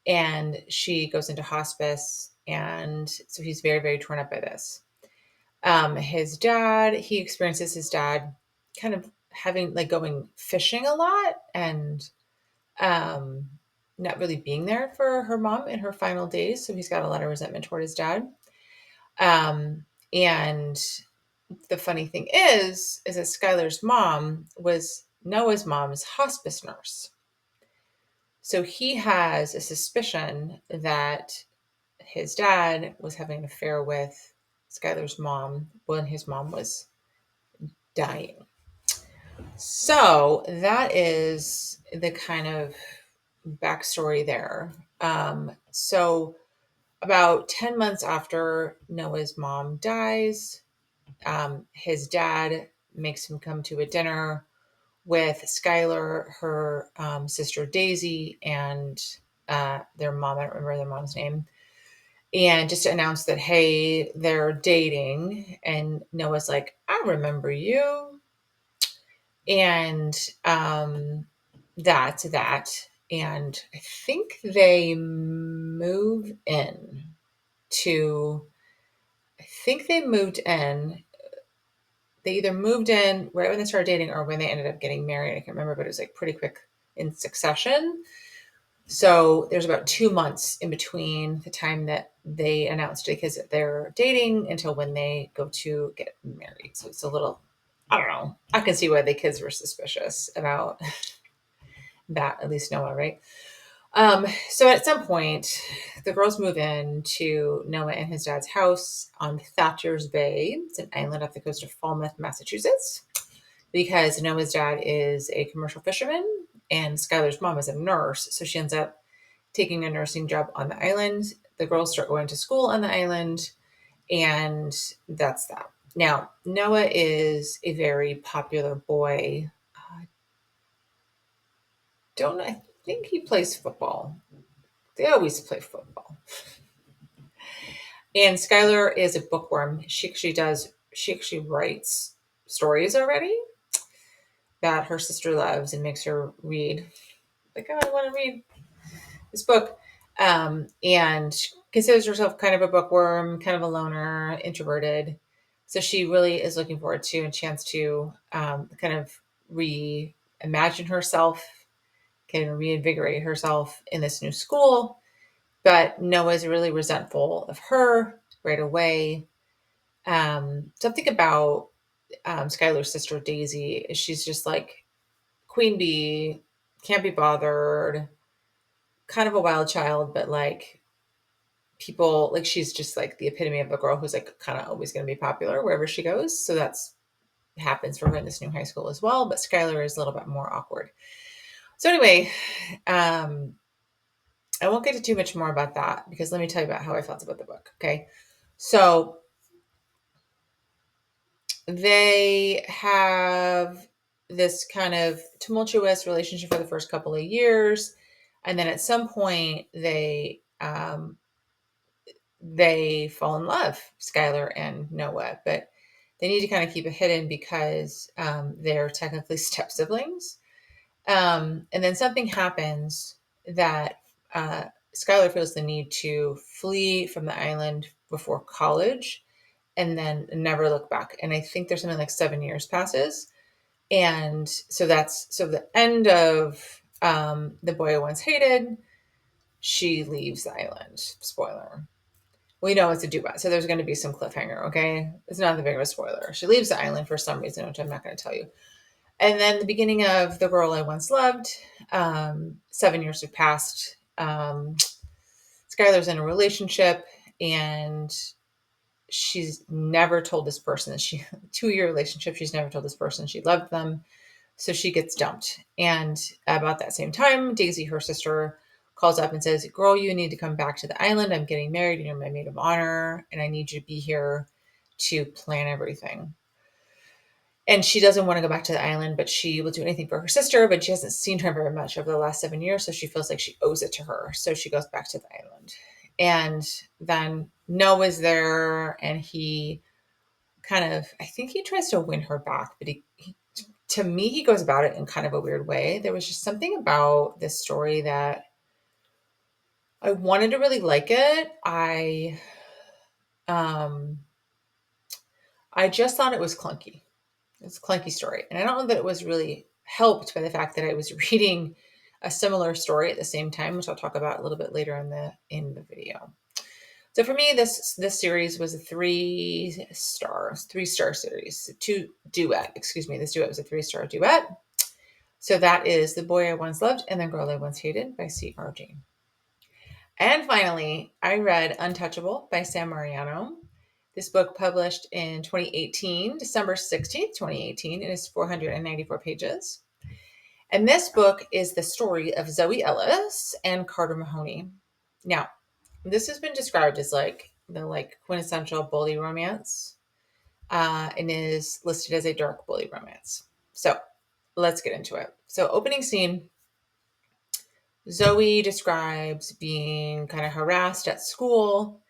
and she goes into hospice. And so he's very, very torn up by this. His dad, he experiences his dad kind of having like going fishing a lot and um, not really being there for her mom in her final days. So he's got a lot of resentment toward his dad. And the funny thing is that Skylar's mom was Noah's mom's hospice nurse. So he has a suspicion that his dad was having an affair with Skylar's mom when his mom was dying. So that is the kind of backstory there. So about 10 months after Noah's mom dies, his dad makes him come to a dinner with Skylar, her sister Daisy, and their mom. I don't remember their mom's name. And just to announce that, hey, they're dating. And Noah's like, I remember you. And that's that. And I think they move in to, I think they moved in. They either moved in right when they started dating or when they ended up getting married. I can't remember, but it was like pretty quick in succession. So there's about 2 months in between the time that they announced to the kids that they're dating until when they go to get married. So it's a little, I don't know. I can see why the kids were suspicious about that, at least Noah, right? So at some point, the girls move in to Noah and his dad's house on Thatcher's Bay. It's an island off the coast of Falmouth, Massachusetts, because Noah's dad is a commercial fisherman and Skylar's mom is a nurse. So she ends up taking a nursing job on the island. The girls start going to school on the island, and that's that. Now, Noah is a very popular boy. I think he plays football. They always play football. And Skylar is a bookworm. She actually writes stories already that her sister loves and makes her read. Like, oh, I want to read this book. And she considers herself kind of a bookworm, kind of a loner, introverted. So she really is looking forward to a chance to kind of reimagine herself, kind of reinvigorate herself in this new school. But Noah's really resentful of her right away. something about Skylar's sister Daisy. She's just like queen bee, can't be bothered, kind of a wild child, but like people like she's just like the epitome of a girl who's like kind of always going to be popular wherever she goes. So that's happens for her in this new high school as well. But Skylar is a little bit more awkward. So anyway, I won't get to too much more about that because let me tell you about how I felt about the book. Okay. So they have this kind of tumultuous relationship for the first couple of years. And then at some point they fall in love, Skylar and Noah, but they need to kind of keep it hidden because they're technically step siblings. And then something happens that Skylar feels the need to flee from the island before college and then never look back. And I think there's something like 7 years passes. And so the end of The Boy I Once Hated, she leaves the island. Spoiler. We know it's a duet, so there's going to be some cliffhanger, okay? It's not the big of a spoiler. She leaves the island for some reason, which I'm not going to tell you. And then the beginning of The Girl I Once Loved, 7 years have passed. Skylar's in a relationship, and she's never told this person that 2-year relationship, she's never told this person she loved them. So she gets dumped. And about that same time, Daisy, her sister, calls up and says, girl, you need to come back to the island. I'm getting married and you're my maid of honor. And I need you to be here to plan everything. And she doesn't want to go back to the island, but she will do anything for her sister, but she hasn't seen her very much over the last 7 years. So she feels like she owes it to her. So she goes back to the island. And then Noah's there and he kind of, I think he tries to win her back, but to me, he goes about it in kind of a weird way. There was just something about this story that I wanted to really like it. I just thought it was clunky. It's a clunky story. And I don't know that it was really helped by the fact that I was reading a similar story at the same time, which I'll talk about a little bit later in the video. So for me, this series was a three-star series. This duet was a 3-star duet. So that is The Boy I Once Loved and The Girl I Once Hated by C.R. Jane. And finally, I read Untouchable by Sam Mariano. This book published in 2018, December 16th, 2018. It is 494 pages. And this book is the story of Zoe Ellis and Carter Mahoney. Now, this has been described as like the quintessential bully romance and is listed as a dark bully romance. So let's get into it. So opening scene, Zoe describes being kind of harassed at school.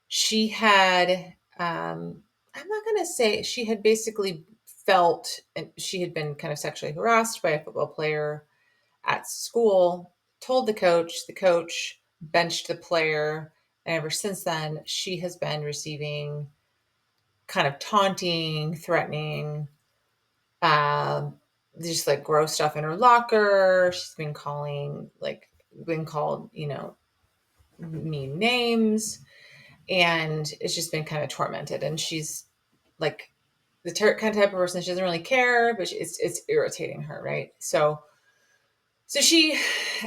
She had, I'm not going to say, she had basically felt she had been kind of sexually harassed by a football player at school, told the coach benched the player. And ever since then, she has been receiving kind of taunting, threatening, just like gross stuff in her locker. She's been called, mean names, and it's just been kind of tormented. And she's like the kind of type of person, she doesn't really care, but it's irritating her, right? So she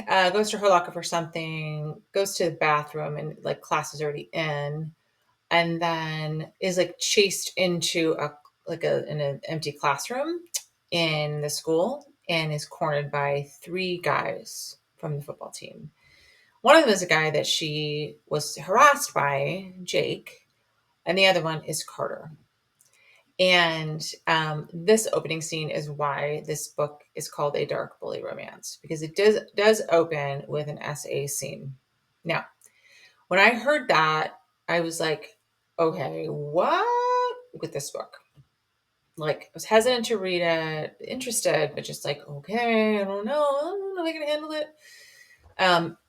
goes to her locker for something, goes to the bathroom, and like class is already in, and then is like chased into an empty classroom in the school and is cornered by 3 guys from the football team. One of them is a guy that she was harassed by, Jake, and the other one is Carter. And this opening scene is why this book is called a dark bully romance, because it does open with an SA scene. Now, when I heard that, I was like, okay, what with this book? Like, I was hesitant to read it, interested, but just like, okay, I don't know if I can handle it.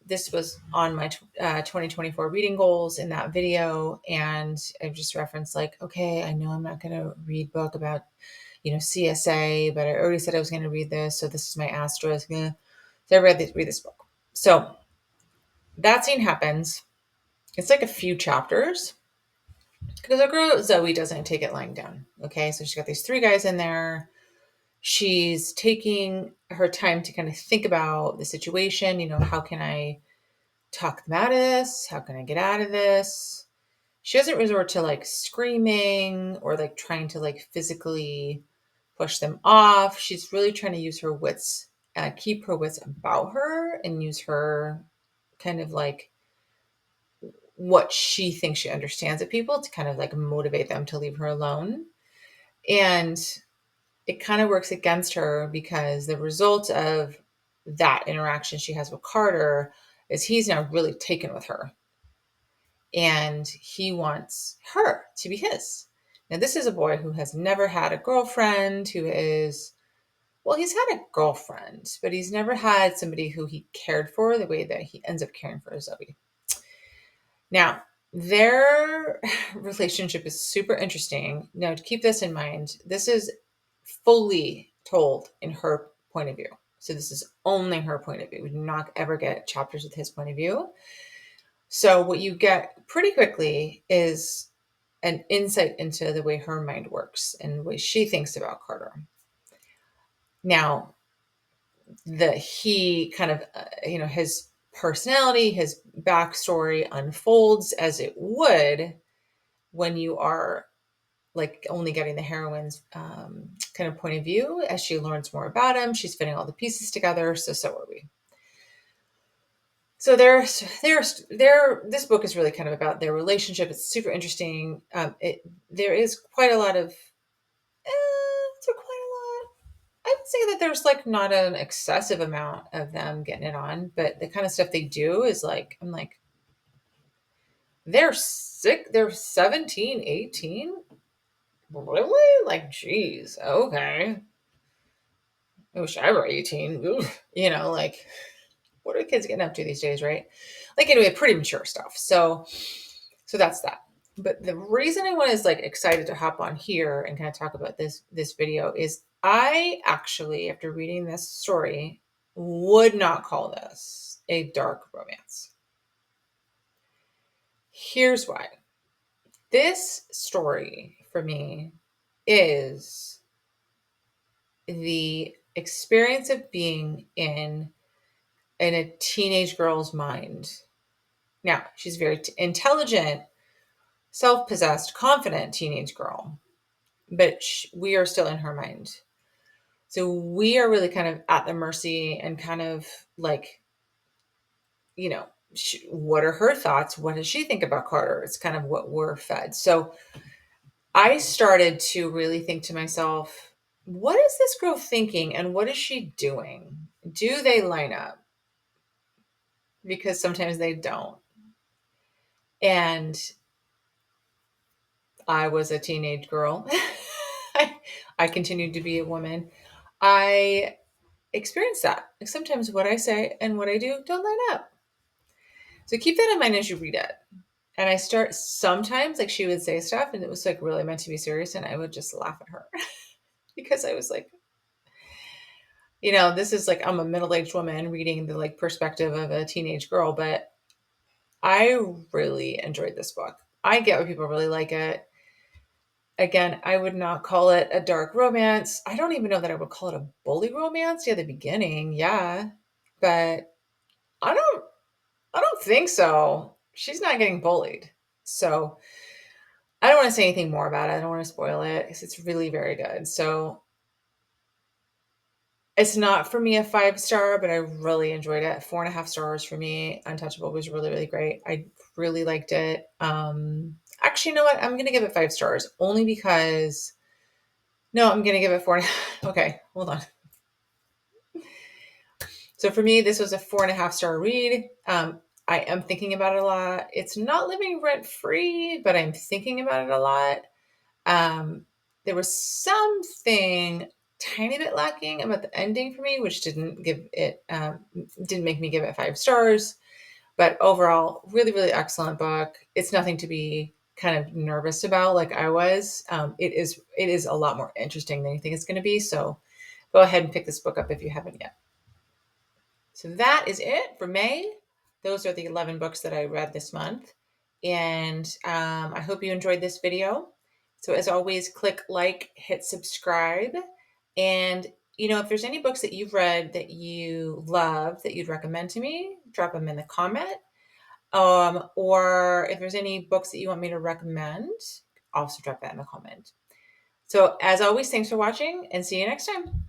This was on my 2024 reading goals in that video. And I've just referenced like, okay, I know I'm not going to read book about, CSA, but I already said I was going to read this. So this is my asterisk. So I read this book. So that scene happens. It's like a few chapters. Because our girl Zoe doesn't take it lying down. Okay, so she's got these three guys in there. She's taking her time to kind of think about the situation. How can I talk them out of this? How can I get out of this? She doesn't resort to like screaming or like trying to like physically push them off. She's really trying to use her wits, keep her wits about her, and use her kind of like what she thinks she understands of people to kind of like motivate them to leave her alone. And it kind of works against her because the result of that interaction she has with Carter is he's now really taken with her and he wants her to be his. Now, this is a boy who has never had a girlfriend, who is, well, he's had a girlfriend, but he's never had somebody who he cared for the way that he ends up caring for Zoe. Now, their relationship is super interesting. Now, to keep this in mind, this is fully told in her point of view. So this is only her point of view. We do not ever get chapters with his point of view. So what you get pretty quickly is an insight into the way her mind works and the way she thinks about Carter. Now, he kind of, his personality, his backstory unfolds as it would when you are like only getting the heroine's kind of point of view. As she learns more about him, she's fitting all the pieces together. So are we. So this book is really kind of about their relationship. It's super interesting. There is quite a lot of, I would say that there's like not an excessive amount of them getting it on, but the kind of stuff they do is like, I'm like, they're sick. They're 17, 18. Really? Like, geez, okay. I wish I were 18. Oof. Like, what are kids getting up to these days, right? Like, anyway, pretty mature stuff. So that's that. But the reason I was like excited to hop on here and kind of talk about this video is I actually, after reading this story, would not call this a dark romance. Here's why. This story for me is the experience of being in a teenage girl's mind. Now, she's very intelligent, self-possessed, confident teenage girl, but we are still in her mind. So we are really kind of at the mercy and kind of like, what are her thoughts? What does she think about Carter? It's kind of what we're fed. So I started to really think to myself, what is this girl thinking and what is she doing? Do they line up? Because sometimes they don't. And I was a teenage girl. I continued to be a woman. I experienced that. Like sometimes what I say and what I do don't line up. So keep that in mind as you read it. And I start sometimes like she would say stuff and it was like really meant to be serious and I would just laugh at her because I was like, this is like I'm a middle-aged woman reading the like perspective of a teenage girl, but I really enjoyed this book. I get why people really like it. Again, I would not call it a dark romance. I don't even know that I would call it a bully romance. Yeah, the beginning, yeah. But I don't think so. She's not getting bullied. So I don't want to say anything more about it. I don't want to spoil it because it's really very good. So it's not for me a 5-star, but I really enjoyed it. 4.5 stars for me. Untouchable was really, really great. I really liked it. Actually, you know what? I'm going to give it 5 stars only because, no, I'm going to give it 4. Okay, hold on. So for me, this was a 4.5 star read. I am thinking about it a lot. It's not living rent free, but I'm thinking about it a lot. There was something tiny bit lacking about the ending for me, which didn't make me give it 5 stars. But overall, really, really excellent book. It's nothing to be kind of nervous about like I was. It is a lot more interesting than you think it's going to be. So go ahead and pick this book up if you haven't yet. So that is it for May. Those are the 11 books that I read this month. And I hope you enjoyed this video. So as always, click like, hit subscribe. And, if there's any books that you've read that you love that you'd recommend to me, drop them in the comment. Or if there's any books that you want me to recommend, also drop that in the comment. So as always, thanks for watching and see you next time.